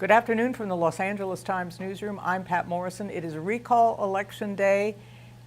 Good afternoon from the Los Angeles Times newsroom. I'm Pat Morrison. It is recall election day,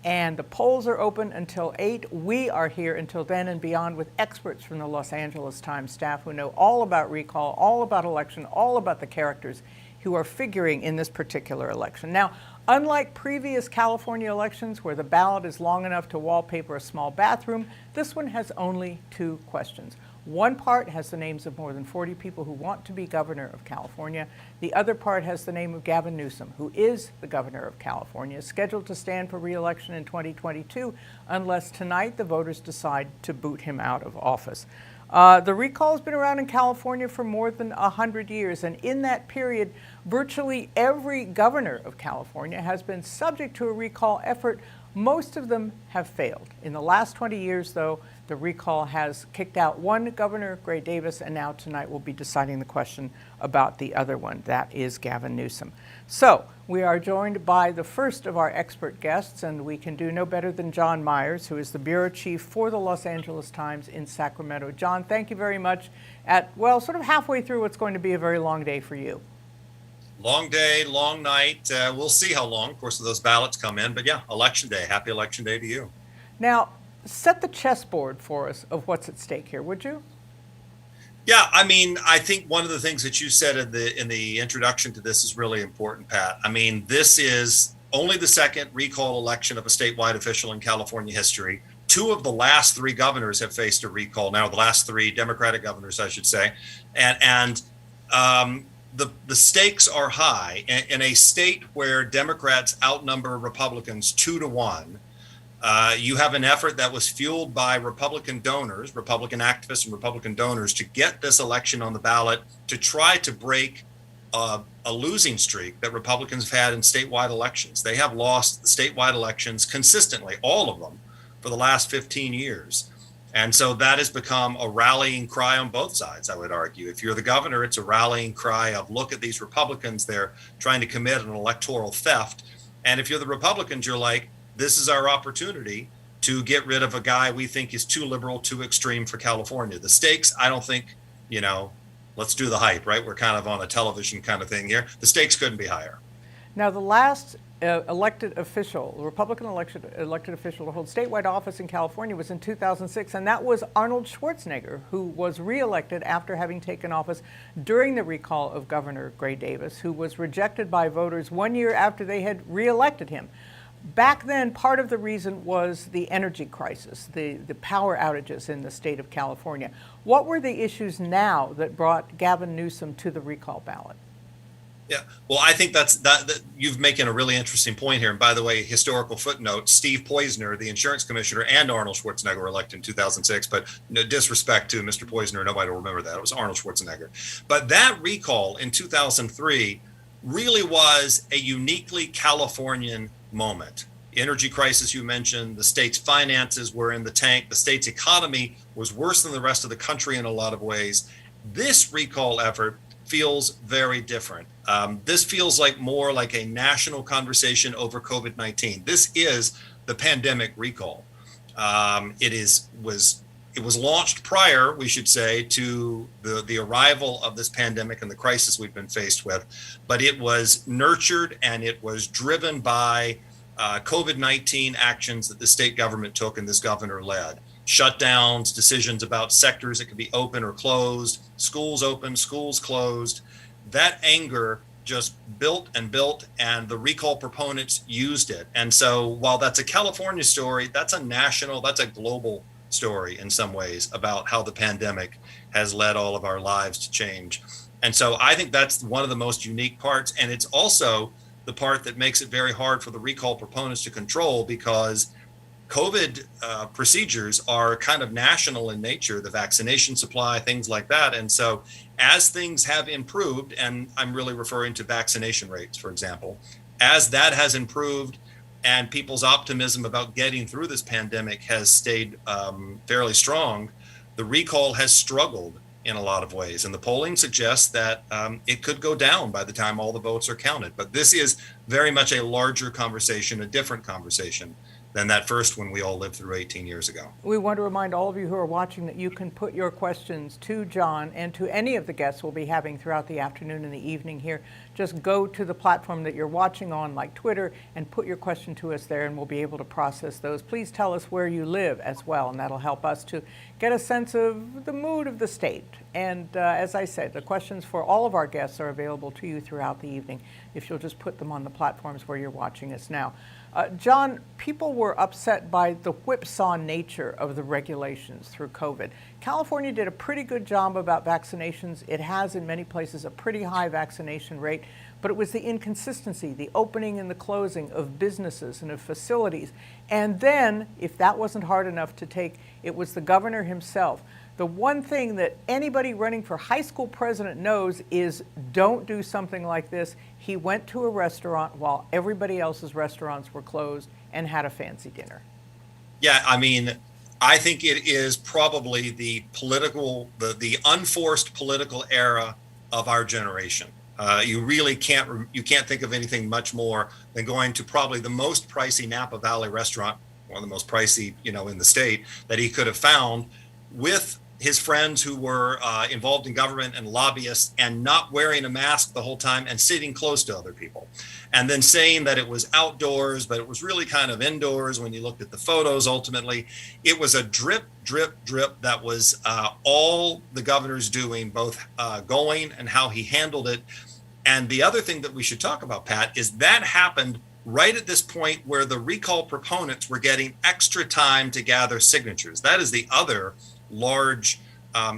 and the polls are open until 8. We are here until then and beyond with experts from the Los Angeles Times staff who know all about recall, all about election, all about the characters who are figuring in this particular election. Now, unlike previous California elections where the ballot is long enough to wallpaper a small bathroom, this one has only 2 questions. One part has the names of more than 40 people who want to be governor of California. The other part has the name of Gavin Newsom, who is the governor of California, scheduled to stand for re-election in 2022 unless tonight the voters decide to boot him out of office. The recall has been around in California for more than 100 years, and in that period, virtually every governor of California has been subject to a recall effort. Most of them have failed. In the last 20 years, though, the recall has kicked out one governor, Gray Davis, and now tonight we'll be deciding the question about the other one. That is Gavin Newsom. So we are joined by the first of our expert guests, and we can do no better than John Myers, who is the bureau chief for the Los Angeles Times in Sacramento. John, thank you very much sort of halfway through what's going to be a very long day for you. Long day, long night. We'll see how long, of course, those ballots come in. But yeah, election day. Happy election day to you. Now, set the chessboard for us of what's at stake here, would you? Yeah, I mean, I think one of the things that you said in the introduction to this is really important, Pat. I mean, this is only the second recall election of a statewide official in California history. 2 of the last 3 governors have faced a recall. Now, the last 3 Democratic governors, I should say, and the stakes are high in a state where Democrats outnumber Republicans 2-1. You have an effort that was fueled by Republican donors, Republican activists and Republican donors to get this election on the ballot to try to break a losing streak that Republicans have had in statewide elections. They have lost the statewide elections consistently, all of them, for the last 15 years. And so that has become a rallying cry on both sides, I would argue. If you're the governor, it's a rallying cry of look at these Republicans, they're trying to commit an electoral theft. And if you're the Republicans, you're like, this is our opportunity to get rid of a guy we think is too liberal, too extreme for California. The stakes, I don't think, let's do the hype, right? We're kind of on a television kind of thing here. The stakes couldn't be higher. Now, the last elected official, Republican elected official to hold statewide office in California was in 2006, and that was Arnold Schwarzenegger, who was reelected after having taken office during the recall of Governor Gray Davis, who was rejected by voters 1 year after they had reelected him. Back then, part of the reason was the energy crisis, the power outages in the state of California. What were the issues now that brought Gavin Newsom to the recall ballot? Yeah, well, I think that you've making a really interesting point here. And by the way, historical footnote: Steve Poizner, the insurance commissioner, and Arnold Schwarzenegger were elected in 2006. But no disrespect to Mr. Poizner, nobody will remember that. It was Arnold Schwarzenegger. But that recall in 2003 really was a uniquely Californian moment. Energy crisis you mentioned, the state's finances were in the tank, the state's economy was worse than the rest of the country in a lot of ways. This recall effort feels very different. This feels like more like a national conversation over COVID-19. This is the pandemic recall. It was launched prior, we should say, to the arrival of this pandemic and the crisis we've been faced with, but it was nurtured and it was driven by COVID-19 actions that the state government took and this governor led. Shutdowns, decisions about sectors that could be open or closed, schools open, schools closed. That anger just built, and the recall proponents used it. And so while that's a California story, that's a global story in some ways about how the pandemic has led all of our lives to change. And so I think that's one of the most unique parts. And it's also the part that makes it very hard for the recall proponents to control, because COVID procedures are kind of national in nature, the vaccination supply, things like that. And so as things have improved, and I'm really referring to vaccination rates, for example, as that has improved and people's optimism about getting through this pandemic has stayed fairly strong, the recall has struggled in a lot of ways. And the polling suggests that it could go down by the time all the votes are counted. But this is very much a larger conversation, a different conversation than that first one we all lived through 18 years ago. We want to remind all of you who are watching that you can put your questions to John and to any of the guests we'll be having throughout the afternoon and the evening here. Just go to the platform that you're watching on, like Twitter, and put your question to us there, and we'll be able to process those. Please tell us where you live as well, and that'll help us to get a sense of the mood of the state. And as I said, the questions for all of our guests are available to you throughout the evening if you'll just put them on the platforms where you're watching us now. John, people were upset by the whipsaw nature of the regulations through COVID. California did a pretty good job about vaccinations. It has, in many places, a pretty high vaccination rate, but it was the inconsistency, the opening and the closing of businesses and of facilities. And then, if that wasn't hard enough to take, it was the governor himself. The one thing that anybody running for high school president knows is don't do something like this. He went to a restaurant while everybody else's restaurants were closed and had a fancy dinner. Yeah, I mean, I think it is probably the unforced political era of our generation. You really can't think of anything much more than going to probably the most pricey Napa Valley restaurant, one of the most pricey, in the state, that he could have found, with his friends who were involved in government and lobbyists, and not wearing a mask the whole time and sitting close to other people. And then saying that it was outdoors, but it was really kind of indoors when you looked at the photos. Ultimately, it was a drip, drip, drip that was all the governor's doing, both going and how he handled it. And the other thing that we should talk about, Pat, is that happened right at this point where the recall proponents were getting extra time to gather signatures. That is the other large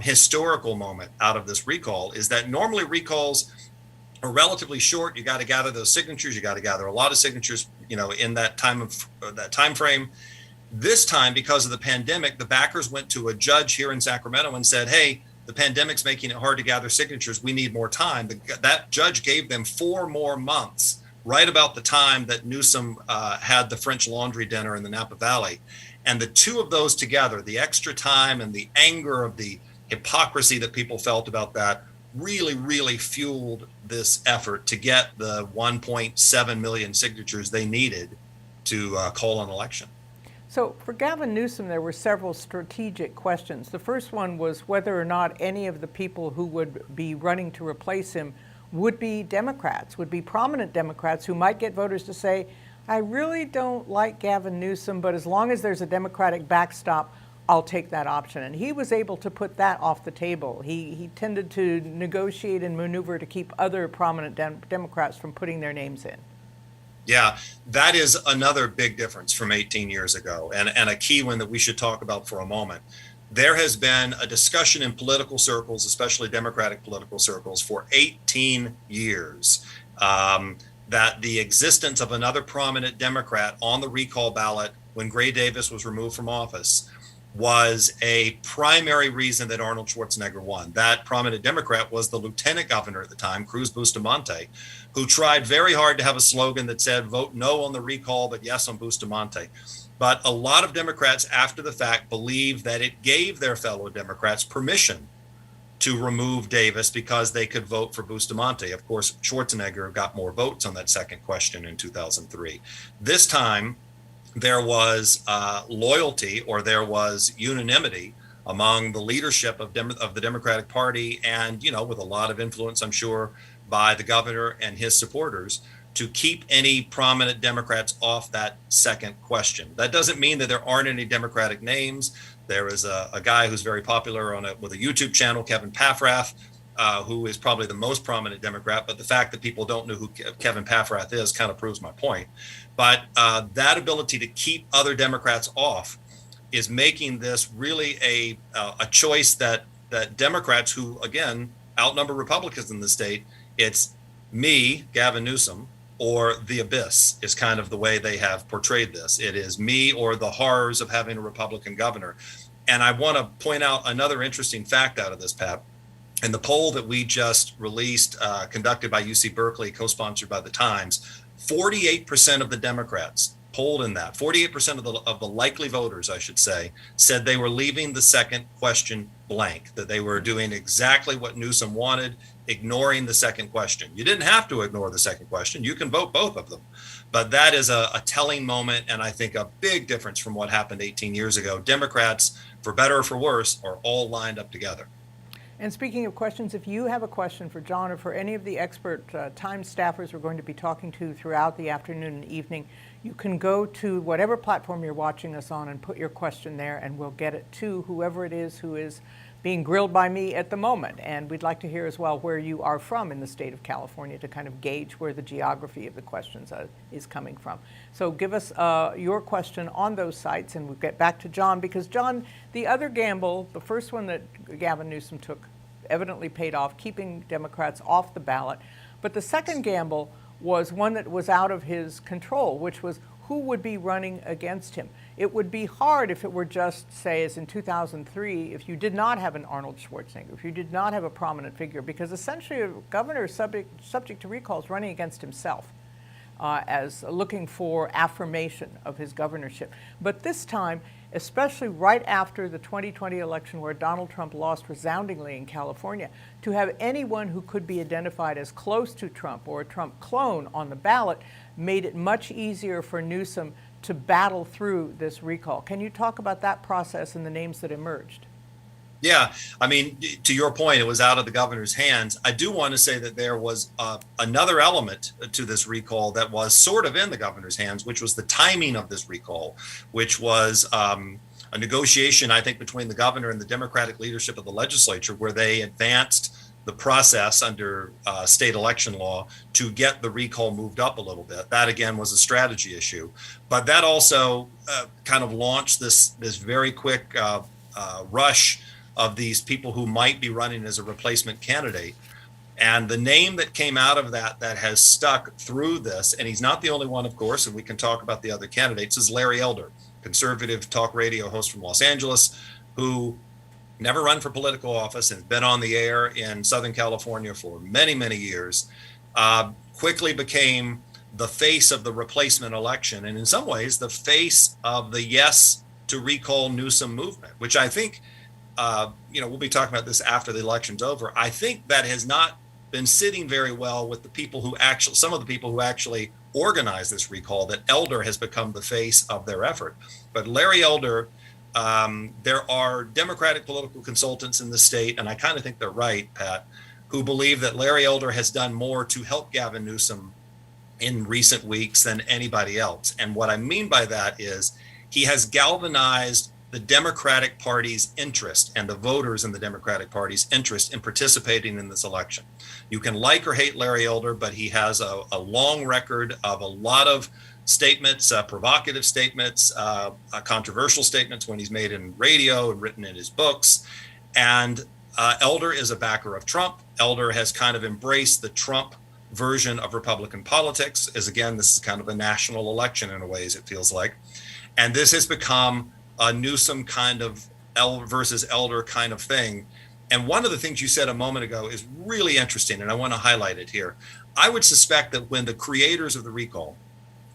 historical moment out of this recall, is that normally recalls are relatively short. You got to gather those signatures. You got to gather a lot of signatures, in that time frame. This time, because of the pandemic, the backers went to a judge here in Sacramento and said, hey, the pandemic's making it hard to gather signatures. We need more time. That judge gave them 4 more months, right about the time that Newsom had the French Laundry dinner in the Napa Valley. And the two of those together, the extra time and the anger of the hypocrisy that people felt about that, really, really fueled this effort to get the 1.7 million signatures they needed to call an election. So for Gavin Newsom, there were several strategic questions. The first one was whether or not any of the people who would be running to replace him would be Democrats, would be prominent Democrats who might get voters to say, I really don't like Gavin Newsom, but as long as there's a Democratic backstop, I'll take that option. And he was able to put that off the table. He tended to negotiate and maneuver to keep other prominent Democrats from putting their names in. Yeah, that is another big difference from 18 years ago, and a key one that we should talk about for a moment. There has been a discussion in political circles, especially Democratic political circles, for 18 years. That the existence of another prominent Democrat on the recall ballot when Gray Davis was removed from office was a primary reason that Arnold Schwarzenegger won. That prominent Democrat was the lieutenant governor at the time, Cruz Bustamante, who tried very hard to have a slogan that said, vote no on the recall, but yes on Bustamante. But a lot of Democrats after the fact believe that it gave their fellow Democrats permission to remove Davis because they could vote for Bustamante. Of course, Schwarzenegger got more votes on that second question in 2003. This time, there was loyalty, or there was unanimity among the leadership of the Democratic Party, and, with a lot of influence, I'm sure, by the governor and his supporters, to keep any prominent Democrats off that second question. That doesn't mean that there aren't any Democratic names. There is a guy who's very popular with a YouTube channel, Kevin Paffrath, who is probably the most prominent Democrat. But the fact that people don't know who Kevin Paffrath is kind of proves my point. But that ability to keep other Democrats off is making this really a choice that Democrats, who, again, outnumber Republicans in the state, it's me, Gavin Newsom, or the abyss is kind of the way they have portrayed this. It is me or the horrors of having a Republican governor. And I want to point out another interesting fact out of this, Pat. In the poll that we just released, conducted by UC Berkeley, co-sponsored by the Times, 48% of the Democrats polled in that, 48% of the likely voters, I should say, said they were leaving the second question blank, that they were doing exactly what Newsom wanted, ignoring the second question. You didn't have to ignore the second question. You can vote both of them. But that is a telling moment, and I think a big difference from what happened 18 years ago. Democrats, for better or for worse, are all lined up together. And speaking of questions, if you have a question for John or for any of the expert time staffers we're going to be talking to throughout the afternoon and evening, you can go to whatever platform you're watching us on and put your question there, and we'll get it to whoever it is who is being grilled by me at the moment. And we'd like to hear as well where you are from in the state of California to kind of gauge where the geography of the questions is coming from. So give us your question on those sites, and we'll get back to John, because John, the other gamble, the first one that Gavin Newsom took, evidently paid off, keeping Democrats off the ballot. But the second gamble was one that was out of his control, which was who would be running against him. It would be hard if it were just, say, as in 2003, if you did not have an Arnold Schwarzenegger, if you did not have a prominent figure, because essentially a governor subject to recall is running against himself as looking for affirmation of his governorship. But this time, especially right after the 2020 election where Donald Trump lost resoundingly in California, to have anyone who could be identified as close to Trump or a Trump clone on the ballot made it much easier for Newsom to battle through this recall. Can you talk about that process and the names that emerged? Yeah, I mean, to your point, it was out of the governor's hands. I do want to say that there was another element to this recall that was sort of in the governor's hands, which was the timing of this recall, which was a negotiation, I think, between the governor and the Democratic leadership of the legislature, where they advanced the process under state election law to get the recall moved up a little bit. That, again, was a strategy issue. But that also kind of launched this very quick rush of these people who might be running as a replacement candidate. And the name that came out of that has stuck through this, and he's not the only one, of course, and we can talk about the other candidates, is Larry Elder, conservative talk radio host from Los Angeles, who never run for political office and has been on the air in Southern California for many, many years, quickly became the face of the replacement election, and in some ways the face of the yes to recall Newsom movement, which I think we'll be talking about this after the election's over. I think that has not been sitting very well with the people who actually, some of the people who actually organized this recall, that Elder has become the face of their effort. But Larry Elder, there are Democratic political consultants in the state, and I kind of think they're right, Pat, who believe that Larry Elder has done more to help Gavin Newsom in recent weeks than anybody else. And what I mean by that is he has galvanized the Democratic Party's interest and the voters in the Democratic Party's interest in participating in this election. You can like or hate Larry Elder, but he has a long record of a lot of statements, provocative statements, controversial statements when he's made in radio and written in his books. And Elder is a backer of Trump. Elder has kind of embraced the Trump version of Republican politics, as again, this is kind of a national election in a way, as it feels like. And this has become a Newsom kind of versus Elder kind of thing. And one of the things you said a moment ago is really interesting, and I want to highlight it here. I would suspect that when the creators of the recall,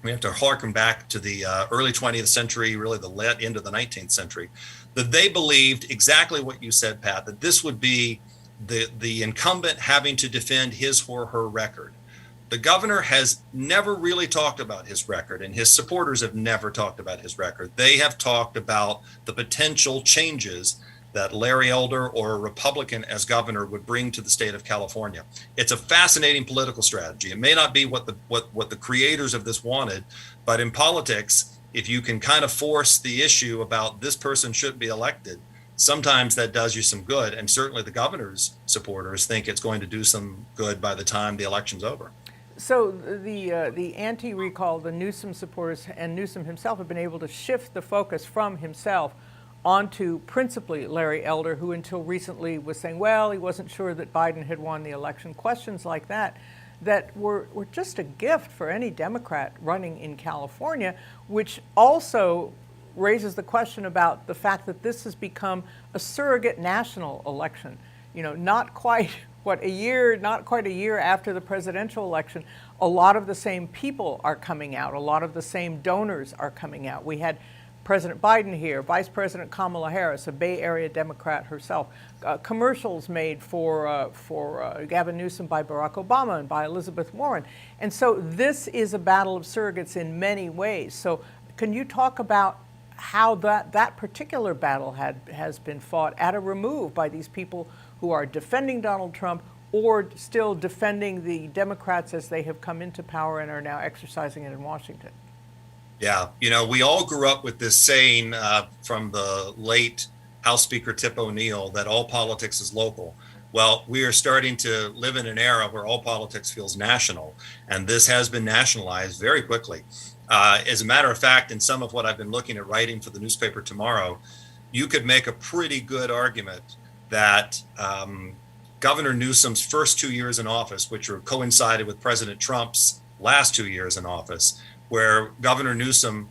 we have to harken back to the early 20th century, really the end of the 19th century, that they believed exactly what you said, Pat, that this would be the incumbent having to defend his or her record. The governor has never really talked about his record, and his supporters have never talked about his record. They have talked about the potential changes that Larry Elder or a Republican as governor would bring to the state of California. It's a fascinating political strategy. It may not be what the creators of this wanted, but in politics, if you can kind of force the issue about this person should be elected, sometimes that does you some good. And certainly the governor's supporters think it's going to do some good by the time the election's over. So the anti-recall, the Newsom supporters and Newsom himself have been able to shift the focus from himself onto principally Larry Elder, who until recently was saying, well, he wasn't sure that Biden had won the election. Questions like that were just a gift for any Democrat running in California, which also raises the question about the fact that this has become a surrogate national election. Not quite a year after the presidential election, a lot of the same people are coming out. A lot of the same donors are coming out. We had President Biden here, Vice President Kamala Harris, a Bay Area Democrat herself, commercials made for Gavin Newsom by Barack Obama and by Elizabeth Warren. And so this is a battle of surrogates in many ways. So can you talk about how that particular battle has been fought at a remove by these people who are defending Donald Trump or still defending the Democrats as they have come into power and are now exercising it in Washington? Yeah, we all grew up with this saying from the late House Speaker Tip O'Neill that all politics is local. Well, we are starting to live in an era where all politics feels national, and this has been nationalized very quickly. As a matter of fact, in some of what I've been looking at writing for the newspaper tomorrow, you could make a pretty good argument that Governor Newsom's first 2 years in office, which were coincided with President Trump's last 2 years in office, where Governor Newsom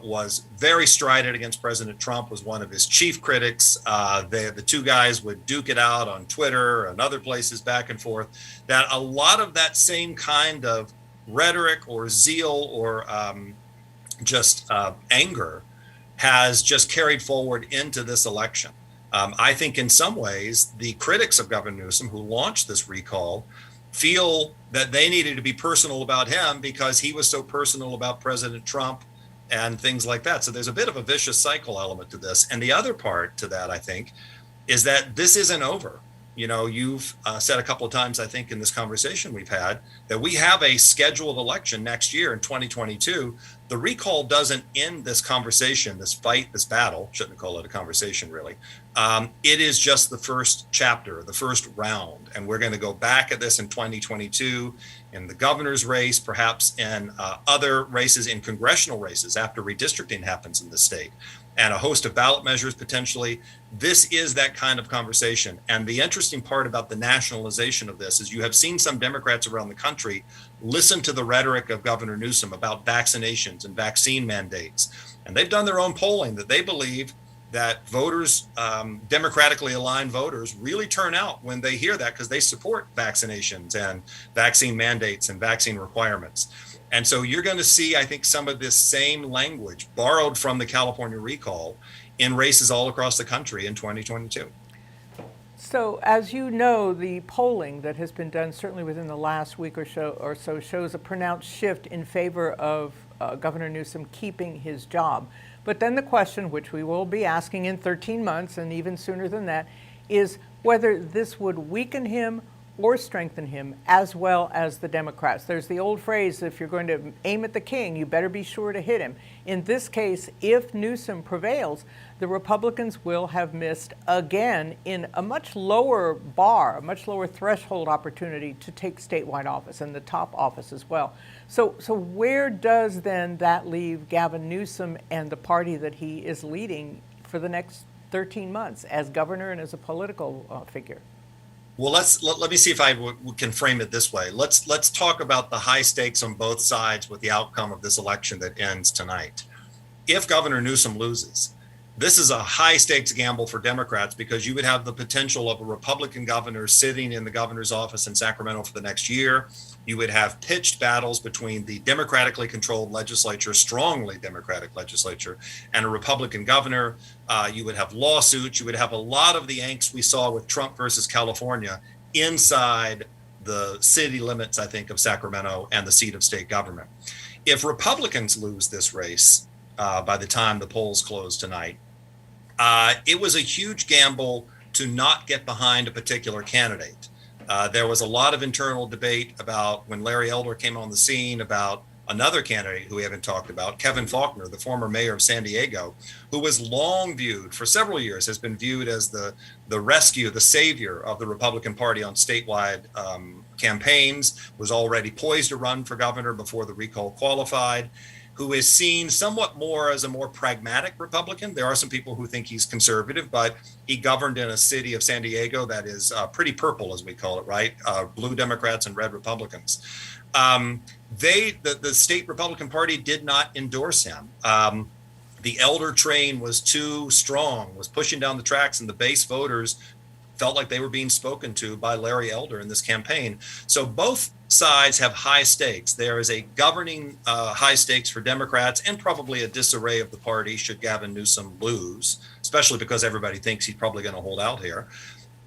was very strident against President Trump, was one of his chief critics. The two guys would duke it out on Twitter and other places back and forth, that a lot of that same kind of rhetoric or zeal or just anger has just carried forward into this election. I think in some ways, the critics of Governor Newsom who launched this recall feel that they needed to be personal about him because he was so personal about President Trump and things like that. So there's a bit of a vicious cycle element to this. And the other part to that, I think, is that this isn't over. You've said a couple of times, I think, in this conversation we've had, that we have a scheduled election next year in 2022. The recall doesn't end this conversation, this fight, this battle. Shouldn't call it a conversation, really. It is just the first chapter, the first round. And we're going to go back at this in 2022 in the governor's race, perhaps in other races, in congressional races after redistricting happens in the state, and a host of ballot measures potentially. This is that kind of conversation. And the interesting part about the nationalization of this is you have seen some Democrats around the country listen to the rhetoric of Governor Newsom about vaccinations and vaccine mandates. And they've done their own polling that they believe that voters, democratically aligned voters, really turn out when they hear that because they support vaccinations and vaccine mandates and vaccine requirements. And so you're going to see, I think, some of this same language borrowed from the California recall in races all across the country in 2022. So, as you know, the polling that has been done, certainly within the last week or so, shows a pronounced shift in favor of Governor Newsom keeping his job. But then the question, which we will be asking in 13 months and even sooner than that, is whether this would weaken him or strengthen him, as well as the Democrats. There's the old phrase, if you're going to aim at the king, you better be sure to hit him. In this case, if Newsom prevails, the Republicans will have missed again in a much lower bar, a much lower threshold opportunity to take statewide office and the top office as well. So where does then that leave Gavin Newsom and the party that he is leading for the next 13 months as governor and as a political figure? Well, let me see if I can frame it this way. Let's talk about the high stakes on both sides with the outcome of this election that ends tonight. If Governor Newsom loses, this is a high stakes gamble for Democrats because you would have the potential of a Republican governor sitting in the governor's office in Sacramento for the next year. You would have pitched battles between the democratically controlled legislature, strongly Democratic legislature, and a Republican governor. You would have lawsuits. You would have a lot of the angst we saw with Trump versus California inside the city limits, I think, of Sacramento and the seat of state government. If Republicans lose this race by the time the polls close tonight, it was a huge gamble to not get behind a particular candidate. There was a lot of internal debate about when Larry Elder came on the scene about another candidate who we haven't talked about, Kevin Faulconer, the former mayor of San Diego, who was long viewed for several years, has been viewed as the rescue, the savior of the Republican Party on statewide campaigns, was already poised to run for governor before the recall qualified, who is seen somewhat more as a more pragmatic Republican. There are some people who think he's conservative, but he governed in a city of San Diego that is pretty purple, as we call it, right? Blue Democrats and red Republicans. The state Republican Party did not endorse him. The Elder train was too strong, was pushing down the tracks, and the base voters felt like they were being spoken to by Larry Elder in this campaign. So both sides have high stakes. There is a governing high stakes for Democrats and probably a disarray of the party should Gavin Newsom lose, especially because everybody thinks he's probably going to hold out here.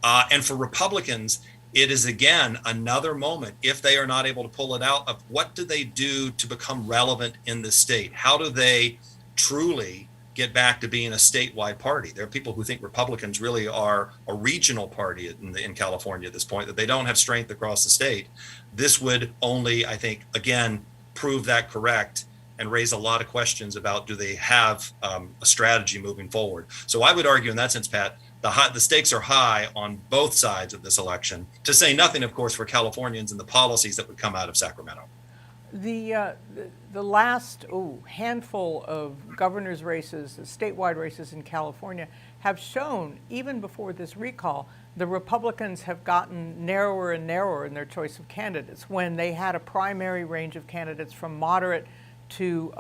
And for Republicans, it is, again, another moment, if they are not able to pull it out, of what do they do to become relevant in the state? How do they truly get back to being a statewide party? There are people who think Republicans really are a regional party in California at this point, that they don't have strength across the state. This would only, I think, again, prove that correct and raise a lot of questions about, do they have a strategy moving forward? So I would argue in that sense, Pat, the stakes are high on both sides of this election, to say nothing, of course, for Californians and the policies that would come out of Sacramento. The last handful of governor's races, statewide races in California, have shown, even before this recall, the Republicans have gotten narrower and narrower in their choice of candidates. When they had a primary range of candidates from moderate to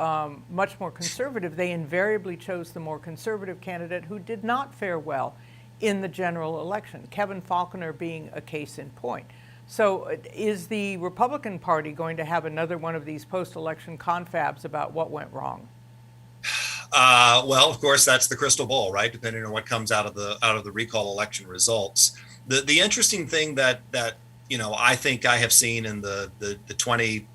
much more conservative, they invariably chose the more conservative candidate, who did not fare well in the general election, Kevin Faulconer being a case in point. So is the Republican Party going to have another one of these post-election confabs about what went wrong? Well, of course, that's the crystal ball, right? Depending on what comes out of the recall election results. The interesting thing that I think I have seen in the 20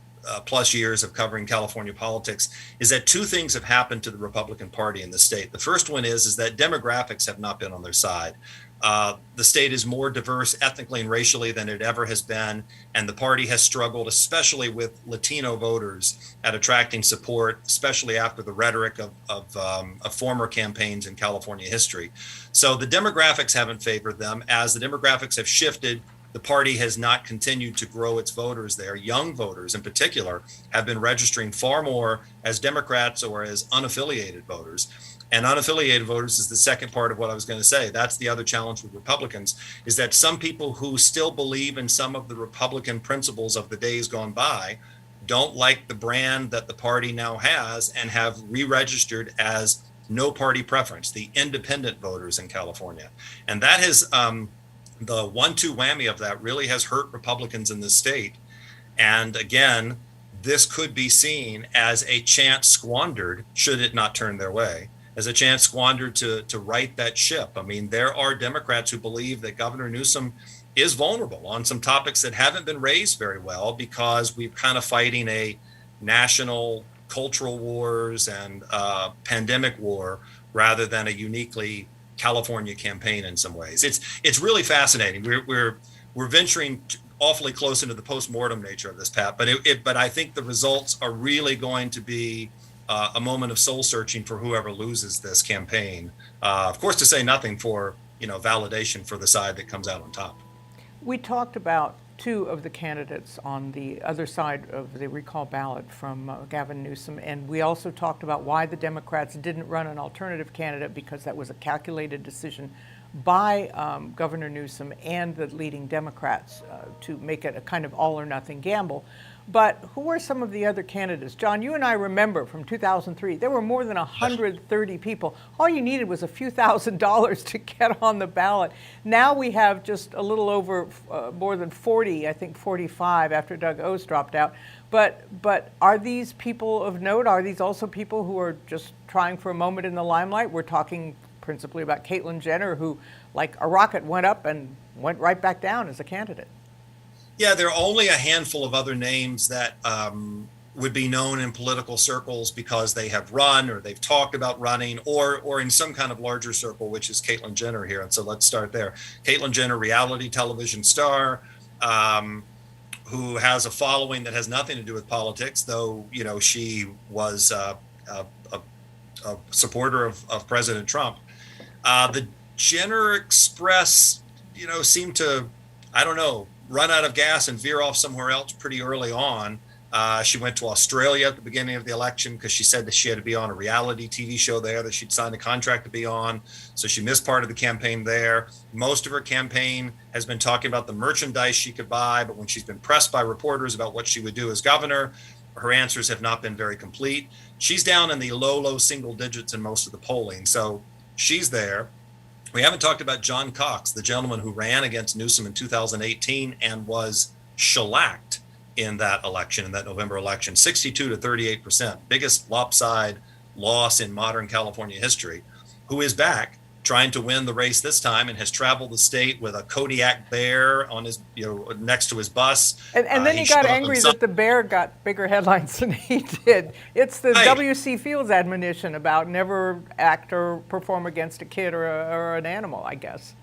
plus years of covering California politics is that two things have happened to the Republican Party in the state. The first one is that demographics have not been on their side. The state is more diverse ethnically and racially than it ever has been, and the party has struggled, especially with Latino voters, at attracting support, especially after the rhetoric of former campaigns in California history. So the demographics haven't favored them. As the demographics have shifted, the party has not continued to grow its voters there. Young voters, in particular, have been registering far more as Democrats or as unaffiliated voters. And unaffiliated voters is the second part of what I was going to say. That's the other challenge with Republicans, is that some people who still believe in some of the Republican principles of the days gone by don't like the brand that the party now has and have re-registered as no party preference, the independent voters in California. And that has the 1-2 whammy of that really has hurt Republicans in the state. And again, this could be seen as a chance squandered, should it not turn their way, as a chance squandered to right that ship. I mean, there are Democrats who believe that Governor Newsom is vulnerable on some topics that haven't been raised very well, because we're kind of fighting a national cultural wars and pandemic war rather than a uniquely California campaign in some ways. It's really fascinating. We're venturing awfully close into the post-mortem nature of this, Pat, but I think the results are really going to be a moment of soul searching for whoever loses this campaign. Of course, to say nothing for validation for the side that comes out on top. We talked about two of the candidates on the other side of the recall ballot from Gavin Newsom, and we also talked about why the Democrats didn't run an alternative candidate, because that was a calculated decision by Governor Newsom and the leading Democrats to make it a kind of all or nothing gamble. But who are some of the other candidates? John, you and I remember from 2003, there were more than 130 people. All you needed was a few $1,000s to get on the ballot. Now we have just a little over more than 40, I think 45 after Doug O's dropped out. But are these people of note? Are these also people who are just trying for a moment in the limelight? We're talking principally about Caitlyn Jenner, who, like a rocket, went up and went right back down as a candidate. Yeah, there are only a handful of other names that would be known in political circles because they have run or they've talked about running, or in some kind of larger circle, which is Caitlyn Jenner here. And so let's start there. Caitlyn Jenner, reality television star, who has a following that has nothing to do with politics, though she was a supporter of President Trump. The Jenner Express, seemed to, I don't know, run out of gas and veer off somewhere else pretty early on. She went to Australia at the beginning of the election because she said that she had to be on a reality TV show there that she'd signed a contract to be on. So she missed part of the campaign there. Most of her campaign has been talking about the merchandise she could buy, but when she's been pressed by reporters about what she would do as governor, her answers have not been very complete. She's down in the low single digits in most of the polling. So she's there. We haven't talked about John Cox, the gentleman who ran against Newsom in 2018 and was shellacked in that election, in that November election, 62 to 38%, biggest lopsided loss in modern California history, who is back trying to win the race this time and has traveled the state with a Kodiak bear on his, next to his bus. And then he got angry that the bear got bigger headlines than he did. It's the W.C. Fields admonition about never act or perform against a kid or an animal, I guess.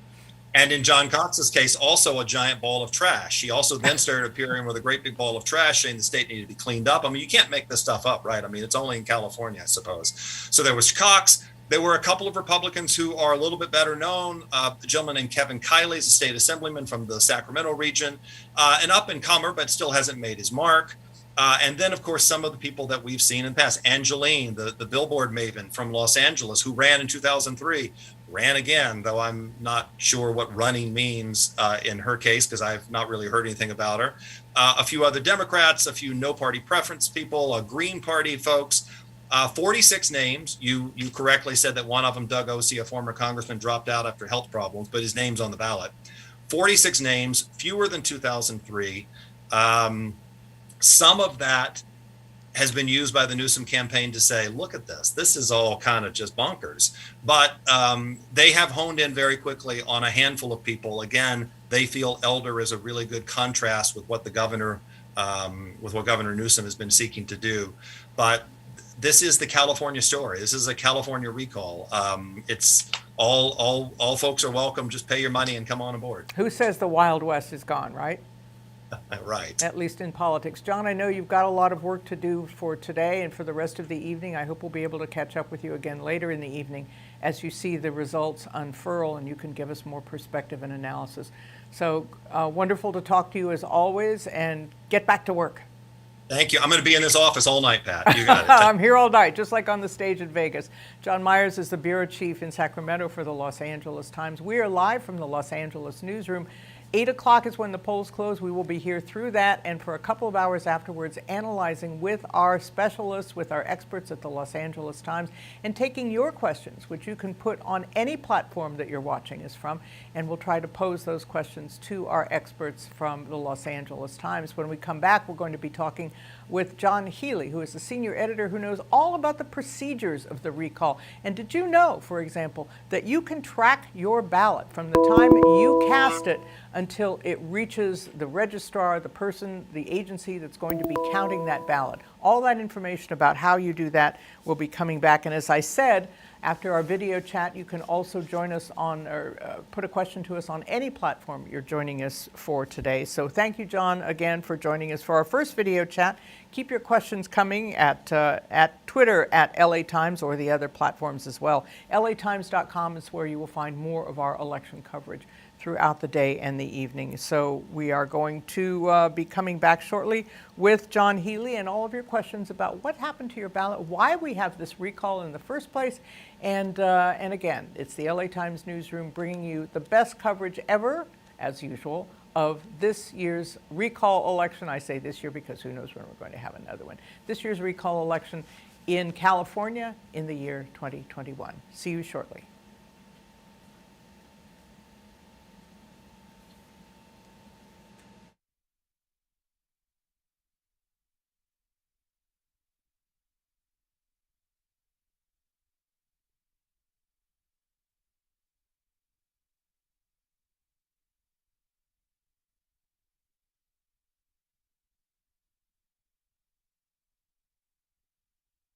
And in John Cox's case, also a giant ball of trash. He also then started appearing with a great big ball of trash saying the state needed to be cleaned up. I mean, you can't make this stuff up, right? I mean, it's only in California, I suppose. So there was Cox. There were a couple of Republicans who are a little bit better known. The gentleman named Kevin Kiley is a state assemblyman from the Sacramento region, an up-and-comer, but still hasn't made his mark. And then, of course, some of the people that we've seen in the past. Angeline, the billboard maven from Los Angeles, who ran in 2003, ran again, though I'm not sure what running means in her case, because I've not really heard anything about her. A few other Democrats, a few no-party preference people, Green Party folks. 46 names. You correctly said that one of them, Doug Osee, a former congressman, dropped out after health problems, but his name's on the ballot. 46 names, fewer than 2003. Some of that has been used by the Newsom campaign to say, look at this. This is all kind of just bonkers. But they have honed in very quickly on a handful of people. Again, they feel Elder is a really good contrast with what the governor, with what Governor Newsom has been seeking to do. But this is the California story. This is a California recall. It's all folks are welcome. Just pay your money and come on aboard. Who says the Wild West is gone, right? Right. At least in politics. John, I know you've got a lot of work to do for today and for the rest of the evening. I hope we'll be able to catch up with you again later in the evening as you see the results unfurl and you can give us more perspective and analysis. So wonderful to talk to you as always, and get back to work. Thank you. I'm going to be in this office all night, Pat. You got it. I'm here all night, just like on the stage in Vegas. John Myers is the bureau chief in Sacramento for the Los Angeles Times. We are live from the Los Angeles newsroom. 8 o'clock is when the polls close. We will be here through that and for a couple of hours afterwards, analyzing with our specialists, with our experts at the Los Angeles Times, and taking your questions, which you can put on any platform that you're watching us from, and we'll try to pose those questions to our experts from the Los Angeles Times. When we come back, we're going to be talking with John Healy, who is the senior editor who knows all about the procedures of the recall. And did you know, for example, that you can track your ballot from the time you cast it until it reaches the registrar, the person, the agency that's going to be counting that ballot? All that information about how you do that will be coming back. And as I said, after our video chat, you can also join us on, or put a question to us on any platform you're joining us for today. So thank you, John, again for joining us for our first video chat. Keep your questions coming at Twitter at LA Times or the other platforms as well. LATimes.com is where you will find more of our election coverage throughout the day and the evening. So we are going to be coming back shortly with John Healy and all of your questions about what happened to your ballot, why we have this recall in the first place, and again, it's the LA Times newsroom bringing you the best coverage ever, as usual, of this year's recall election. I say this year because who knows when we're going to have another one. This year's recall election in California in the year 2021. See you shortly.